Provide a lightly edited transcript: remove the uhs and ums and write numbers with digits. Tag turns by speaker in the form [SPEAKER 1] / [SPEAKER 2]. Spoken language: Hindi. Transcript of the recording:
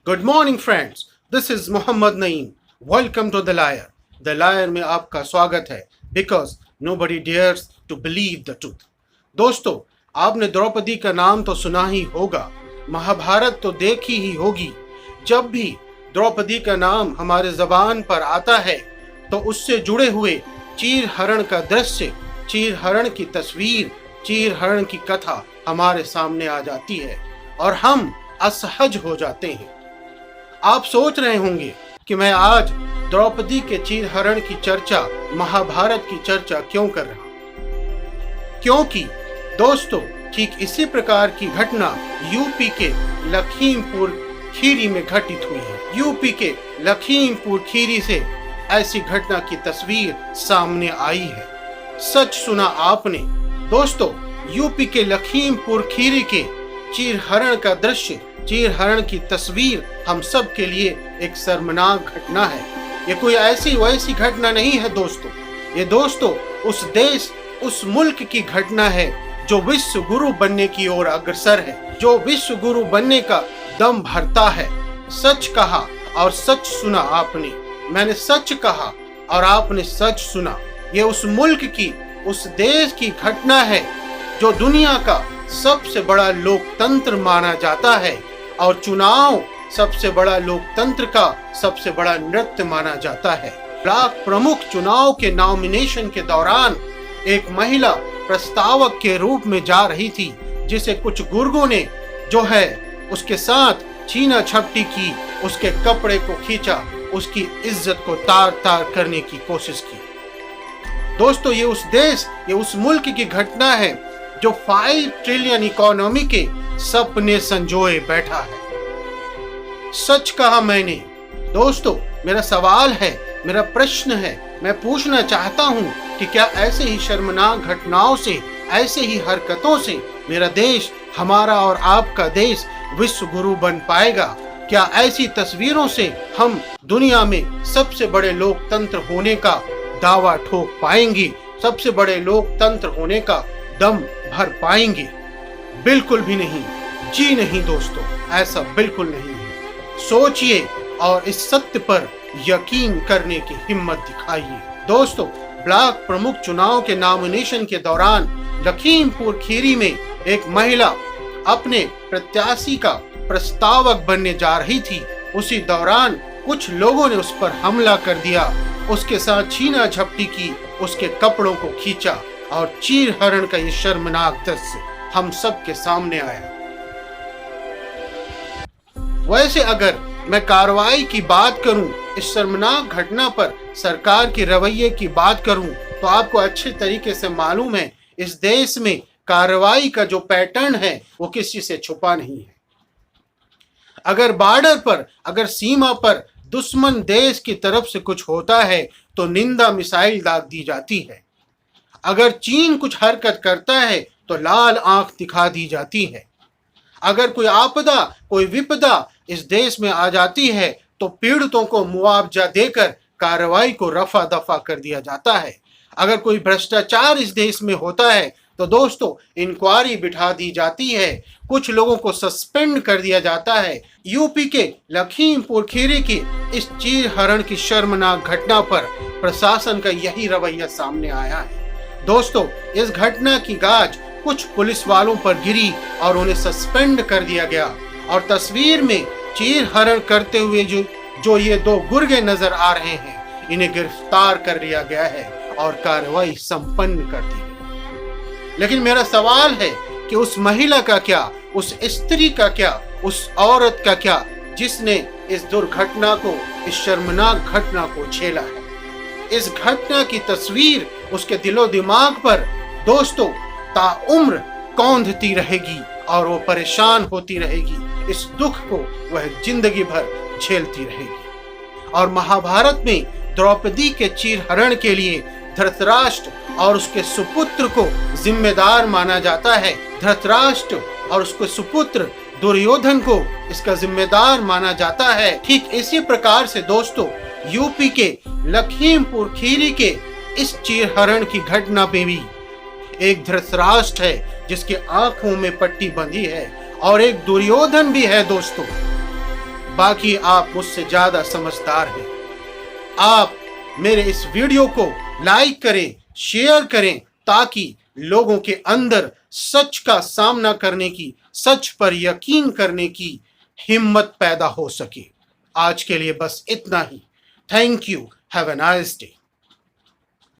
[SPEAKER 1] Good morning friends, this is Mohammad Naeem. Welcome to the liar. The liar में आपका स्वागत है because nobody dares to believe the truth. दोस्तों, आपने द्रौपदी का नाम तो सुना ही होगा, महाभारत तो देखी ही होगी। जब भी द्रौपदी का नाम हमारे जबान पर आता है तो उससे जुड़े हुए चीर हरण का दृश्य, चीर हरण की तस्वीर, चीर हरण की कथा हमारे सामने आ जाती है और हम असहज हो जाते हैं। आप सोच रहे होंगे कि मैं आज द्रौपदी के चीरहरण की चर्चा, महाभारत की चर्चा क्यों कर रहा हूं? क्योंकि दोस्तों, ठीक इसी प्रकार की घटना यूपी के लखीमपुर खीरी में घटित हुई है। यूपी के लखीमपुर खीरी से ऐसी घटना की तस्वीर सामने आई है। सच सुना आपने दोस्तों, यूपी के लखीमपुर खीरी के चीरहरण का दृश्य, चीरहरण की तस्वीर हम सब के लिए एक शर्मनाक घटना है। ये कोई ऐसी वैसी घटना नहीं है दोस्तों। ये दोस्तों उस देश, उस मुल्क की घटना है जो विश्व गुरु बनने की ओर अग्रसर है, जो विश्व गुरु बनने का दम भरता है। सच कहा और सच सुना आपने। मैंने सच कहा और आपने सच सुना। ये उस मुल्क की, उस देश की घटना है जो दुनिया का सबसे बड़ा लोकतंत्र माना जाता है और चुनाव सबसे बड़ा लोकतंत्र का सबसे बड़ा नृत्य माना जाता है। ब्लॉक प्रमुख चुनाव के नॉमिनेशन के दौरान एक महिला प्रस्तावक के रूप में जा रही थी, जिसे कुछ गुर्गों ने जो है उसके साथ छीना झपटी की, उसके कपड़े को खींचा, उसकी इज्जत को तार तार करने की कोशिश की। दोस्तों, ये उस देश, ये उस मुल्क की घटना है जो 5 ट्रिलियन इकोनॉमी के सपने संजोए बैठा है। सच कहा मैंने। दोस्तों, मेरा सवाल है, मेरा प्रश्न है, मैं पूछना चाहता हूं कि क्या ऐसे ही शर्मनाक घटनाओं से, ऐसे ही हरकतों से मेरा देश, हमारा और आपका देश विश्व गुरु बन पाएगा? क्या ऐसी तस्वीरों से हम दुनिया में सबसे बड़े लोकतंत्र होने का दावा ठोक पाएंगे? सबसे बड़े लोकतंत्र होने का दम भर पाएंगे? बिल्कुल भी नहीं, जी नहीं दोस्तों, ऐसा बिल्कुल नहीं है। सोचिए और इस सत्य पर यकीन करने की हिम्मत दिखाइए। दोस्तों, ब्लॉक प्रमुख चुनाव के नॉमिनेशन के दौरान लखीमपुर खीरी में एक महिला अपने प्रत्याशी का प्रस्तावक बनने जा रही थी। उसी दौरान कुछ लोगों ने उस पर हमला कर दिया, उसके साथ छीना झपटी की, उसके कपड़ों को खींचा और चीरहरण का ये शर्मनाक दृश्य हम सब के सामने आया। वैसे अगर मैं कार्रवाई की बात करूं, इस शर्मनाक घटना पर सरकार के रवैये की बात करूं, तो आपको अच्छे तरीके से मालूम है इस देश में कार्रवाई का जो पैटर्न है वो किसी से छुपा नहीं है। अगर बॉर्डर पर, अगर सीमा पर दुश्मन देश की तरफ से कुछ होता है तो निंदा मिसाइल दाग दी जाती है। अगर चीन कुछ हरकत करता है तो लाल आंख दिखा दी जाती है। अगर कोई आपदा, कोई विपदा इस देश में आ जाती है तो पीड़ितों को मुआवजा देकर कार्रवाई को रफा दफा कर दिया जाता है। अगर कोई भ्रष्टाचार इस देश में होता है तो दोस्तों इंक्वायरी बिठा दी जाती है, कुछ लोगों को सस्पेंड कर दिया जाता है। यूपी के लखीमपुर खीरी की इस चीरहरण की शर्मनाक घटना पर प्रशासन का यही रवैया सामने आया है। दोस्तों, इस घटना की गाज कुछ पुलिस वालों पर गिरी और उन्हें सस्पेंड कर दिया गया और तस्वीर में चीरहरण करते हुए जो ये 2 गुर्गे नजर आ रहे हैं, इन्हें गिरफ्तार कर लिया गया है और कार्रवाई संपन्न कर दी गई। लेकिन मेरा सवाल है कि उस महिला का क्या, उस स्त्री का क्या, उस औरत का क्या जिसने इस दुर्घटना को, इस शर्मनाक घटना को झेला है? इस घटना की तस्वीर उसके दिलो दिमाग पर दोस्तों ताउम्र कौंधती रहेगी और वो परेशान होती रहेगी। इस दुख को वह जिंदगी भर झेलती रहेगी। और महाभारत में द्रौपदी के चीरहरण के लिए धृतराष्ट्र और उसके सुपुत्र को जिम्मेदार माना जाता है। धृतराष्ट्र और उसके सुपुत्र दुर्योधन को इसका जिम्मेदार माना जाता है। ठीक इसी प्रकार से दोस्तों यूपी के लखीमपुर खीरी के इस चीरहरण की घटना में भी एक धृतराष्ट्र है जिसकी आंखों में पट्टी बंधी है और एक दुर्योधन भी है दोस्तों। बाकी आप मुझसे ज्यादा समझदार हैं। आप मेरे इस वीडियो को लाइक करें, शेयर करें, ताकि लोगों के अंदर सच का सामना करने की, सच पर यकीन करने की हिम्मत पैदा हो सके। आज के लिए बस इतना ही। Thank you. Have a nice day.